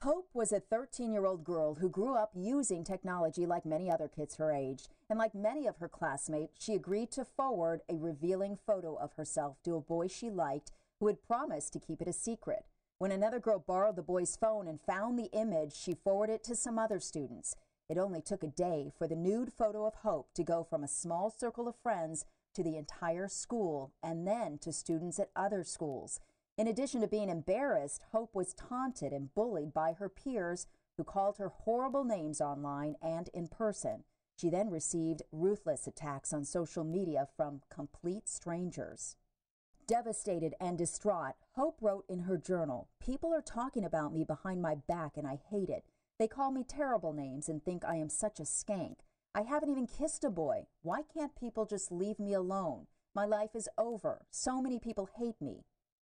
Hope was a 13-year-old girl who grew up using technology like many other kids her age. And like many of her classmates, she agreed to forward a revealing photo of herself to a boy she liked who had promised to keep it a secret. When another girl borrowed the boy's phone and found the image, she forwarded it to some other students. It only took a day for the nude photo of Hope to go from a small circle of friends to the entire school and then to students at other schools. In addition to being embarrassed, Hope was taunted and bullied by her peers who called her horrible names online and in person. She then received ruthless attacks on social media from complete strangers. Devastated and distraught, Hope wrote in her journal, "People are talking about me behind my back and I hate it. They call me terrible names and think I am such a skank. I haven't even kissed a boy. Why can't people just leave me alone? My life is over. So many people hate me."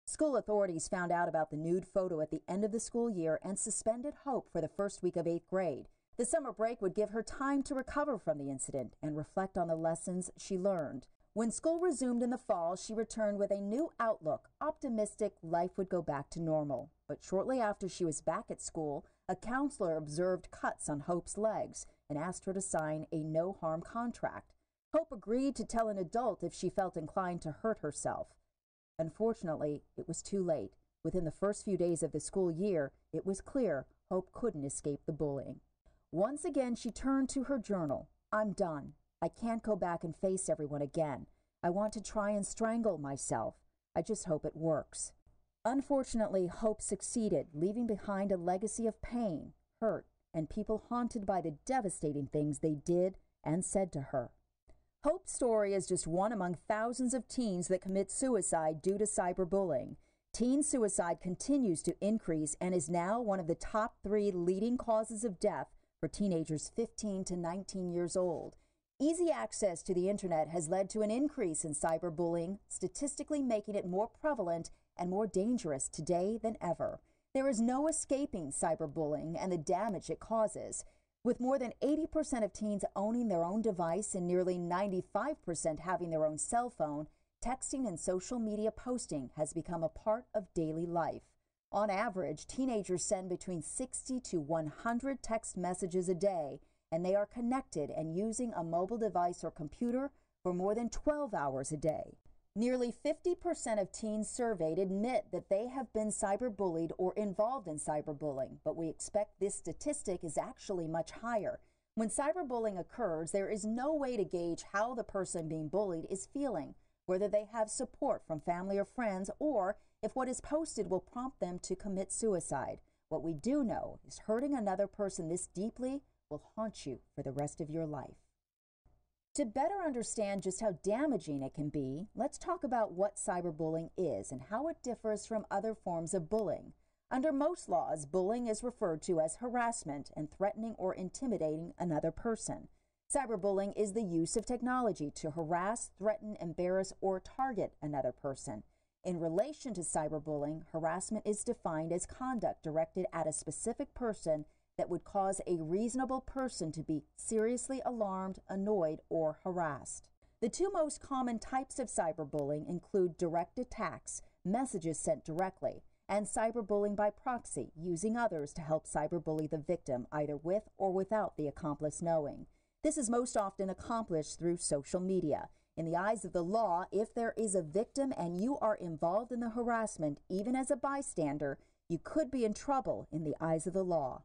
School authorities found out about the nude photo at the end of the school year and suspended Hope for the first week of 8th grade. The summer break would give her time to recover from the incident and reflect on the lessons she learned. When school resumed in the fall, she returned with a new outlook, optimistic life would go back to normal. But shortly after she was back at school, a counselor observed cuts on Hope's legs and asked her to sign a no-harm contract. Hope agreed to tell an adult if she felt inclined to hurt herself. Unfortunately, it was too late. Within the first few days of the school year, it was clear Hope couldn't escape the bullying. Once again, she turned to her journal. "I'm done. I can't go back and face everyone again. I want to try and strangle myself. I just hope it works." Unfortunately, Hope succeeded, leaving behind a legacy of pain, hurt, and people haunted by the devastating things they did and said to her. Hope's story is just one among thousands of teens that commit suicide due to cyberbullying. Teen suicide continues to increase and is now one of the top 3 leading causes of death for teenagers 15 to 19 years old. Easy access to the internet has led to an increase in cyberbullying, statistically making it more prevalent and more dangerous today than ever. There is no escaping cyberbullying and the damage it causes. With more than 80% of teens owning their own device and nearly 95% having their own cell phone, texting and social media posting has become a part of daily life. On average, teenagers send between 60 to 100 text messages a day, and they are connected and using a mobile device or computer for more than 12 hours a day. Nearly 50% of teens surveyed admit that they have been cyberbullied or involved in cyberbullying, but we expect this statistic is actually much higher. When cyberbullying occurs, there is no way to gauge how the person being bullied is feeling, whether they have support from family or friends, or if what is posted will prompt them to commit suicide. What we do know is hurting another person this deeply will haunt you for the rest of your life. To better understand just how damaging it can be, let's talk about what cyberbullying is and how it differs from other forms of bullying. Under most laws, bullying is referred to as harassment and threatening or intimidating another person. Cyberbullying is the use of technology to harass, threaten, embarrass, or target another person. In relation to cyberbullying, harassment is defined as conduct directed at a specific person that would cause a reasonable person to be seriously alarmed, annoyed, or harassed. The 2 most common types of cyberbullying include direct attacks, messages sent directly, and cyberbullying by proxy, using others to help cyberbully the victim, either with or without the accomplice knowing. This is most often accomplished through social media. In the eyes of the law, if there is a victim and you are involved in the harassment, even as a bystander, you could be in trouble in the eyes of the law.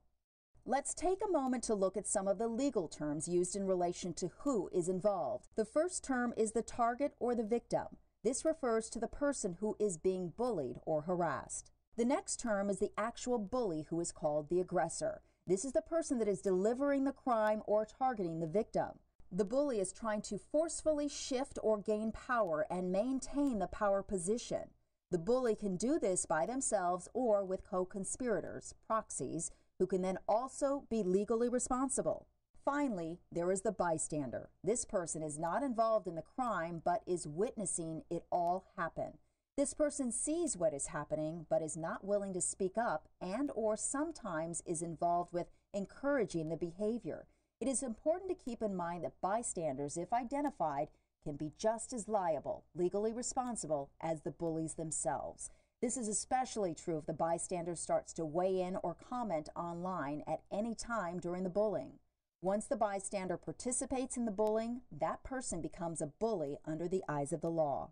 Let's take a moment to look at some of the legal terms used in relation to who is involved. The first term is the target or the victim. This refers to the person who is being bullied or harassed. The next term is the actual bully, who is called the aggressor. This is the person that is delivering the crime or targeting the victim. The bully is trying to forcefully shift or gain power and maintain the power position. The bully can do this by themselves or with co-conspirators, proxies, who can then also be legally responsible. Finally, there is the bystander. This person is not involved in the crime, but is witnessing it all happen. This person sees what is happening, but is not willing to speak up and or sometimes is involved with encouraging the behavior. It is important to keep in mind that bystanders, if identified, can be just as liable, legally responsible, as the bullies themselves. This is especially true if the bystander starts to weigh in or comment online at any time during the bullying. Once the bystander participates in the bullying, that person becomes a bully under the eyes of the law.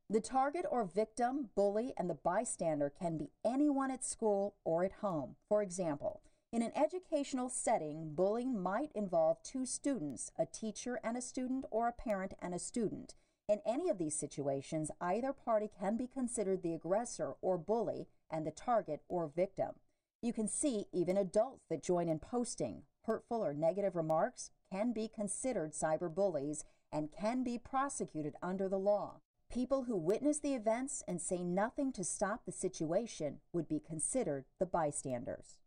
The target or victim, bully, and the bystander can be anyone at school or at home. For example, in an educational setting, bullying might involve two students, a teacher and a student, or a parent and a student. In any of these situations, either party can be considered the aggressor or bully and the target or victim. You can see even adults that join in posting hurtful or negative remarks can be considered cyberbullies and can be prosecuted under the law. People who witness the events and say nothing to stop the situation would be considered the bystanders.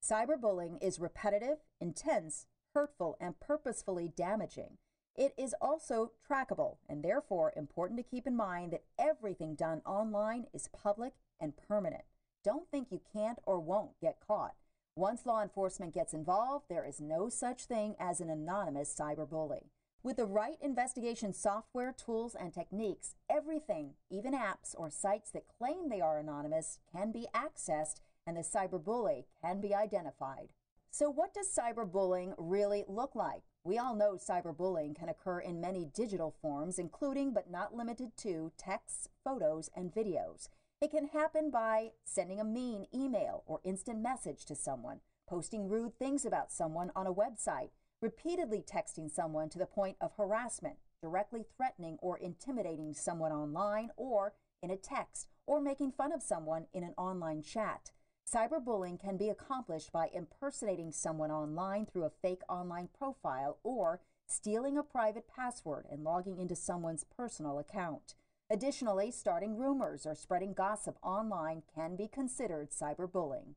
Cyberbullying is repetitive, intense, hurtful, and purposefully damaging. It is also trackable and therefore important to keep in mind that everything done online is public and permanent. Don't think you can't or won't get caught. Once law enforcement gets involved, there is no such thing as an anonymous cyberbully. With the right investigation software, tools, and techniques, everything, even apps or sites that claim they are anonymous, can be accessed and the cyberbully can be identified. So what does cyberbullying really look like? We all know cyberbullying can occur in many digital forms, including but not limited to texts, photos, and videos. It can happen by sending a mean email or instant message to someone, posting rude things about someone on a website, repeatedly texting someone to the point of harassment, directly threatening or intimidating someone online or in a text, or making fun of someone in an online chat. Cyberbullying can be accomplished by impersonating someone online through a fake online profile or stealing a private password and logging into someone's personal account. Additionally, starting rumors or spreading gossip online can be considered cyberbullying.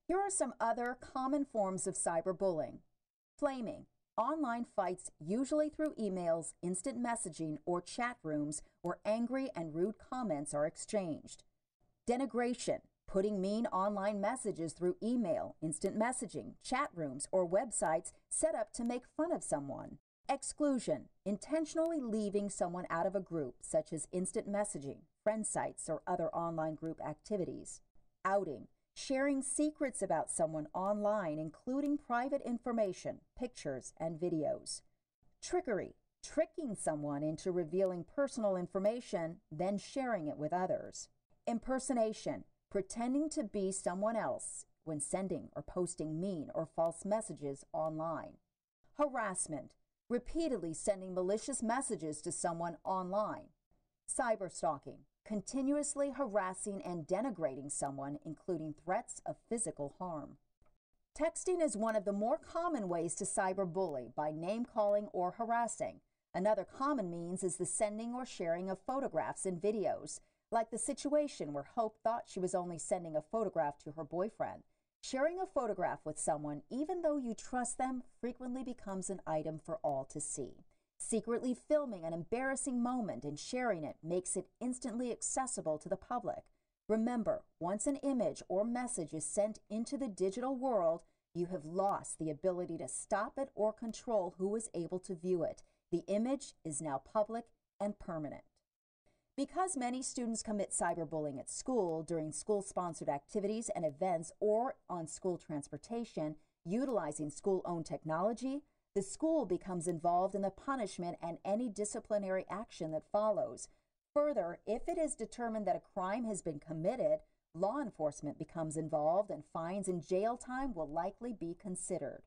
Here are some other common forms of cyberbullying. Flaming. Online fights, usually through emails, instant messaging, or chat rooms where angry and rude comments are exchanged. Denigration. Putting mean online messages through email, instant messaging, chat rooms, or websites set up to make fun of someone. Exclusion. Intentionally leaving someone out of a group, such as instant messaging, friend sites, or other online group activities. Outing. Sharing secrets about someone online, including private information, pictures, and videos. Trickery. Tricking someone into revealing personal information, then sharing it with others. Impersonation. Pretending to be someone else when sending or posting mean or false messages online. Harassment. Repeatedly sending malicious messages to someone online. Cyberstalking. Continuously harassing and denigrating someone, including threats of physical harm. Texting is one of the more common ways to cyberbully by name-calling or harassing. Another common means is the sending or sharing of photographs and videos, like the situation where Hope thought she was only sending a photograph to her boyfriend. Sharing a photograph with someone, even though you trust them, frequently becomes an item for all to see. Secretly filming an embarrassing moment and sharing it makes it instantly accessible to the public. Remember, once an image or message is sent into the digital world, you have lost the ability to stop it or control who is able to view it. The image is now public and permanent. Because many students commit cyberbullying at school, during school-sponsored activities and events, or on school transportation, utilizing school-owned technology, the school becomes involved in the punishment and any disciplinary action that follows. Further, if it is determined that a crime has been committed, law enforcement becomes involved and fines and jail time will likely be considered.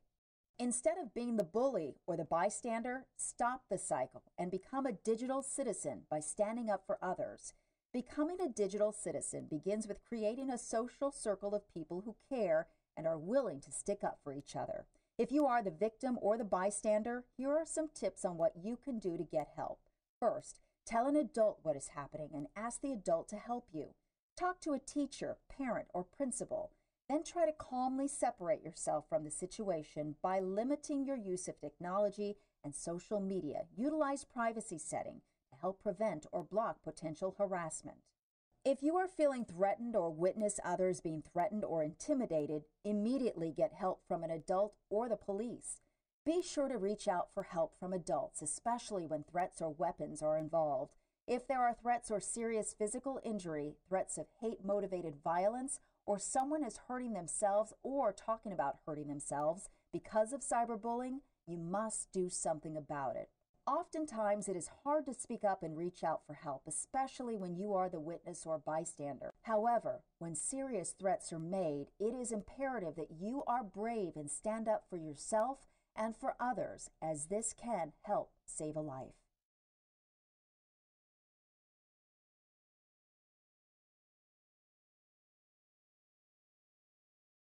Instead of being the bully or the bystander, stop the cycle and become a digital citizen by standing up for others. Becoming a digital citizen begins with creating a social circle of people who care and are willing to stick up for each other. If you are the victim or the bystander, here are some tips on what you can do to get help. First, tell an adult what is happening and ask the adult to help you. Talk to a teacher, parent, or principal. Then try to calmly separate yourself from the situation by limiting your use of technology and social media. Utilize privacy settings to help prevent or block potential harassment. If you are feeling threatened or witness others being threatened or intimidated, immediately get help from an adult or the police. Be sure to reach out for help from adults, especially when threats or weapons are involved. If there are threats or serious physical injury, threats of hate-motivated violence, or someone is hurting themselves or talking about hurting themselves because of cyberbullying, you must do something about it. Oftentimes, it is hard to speak up and reach out for help, especially when you are the witness or bystander. However, when serious threats are made, it is imperative that you are brave and stand up for yourself and for others, as this can help save a life.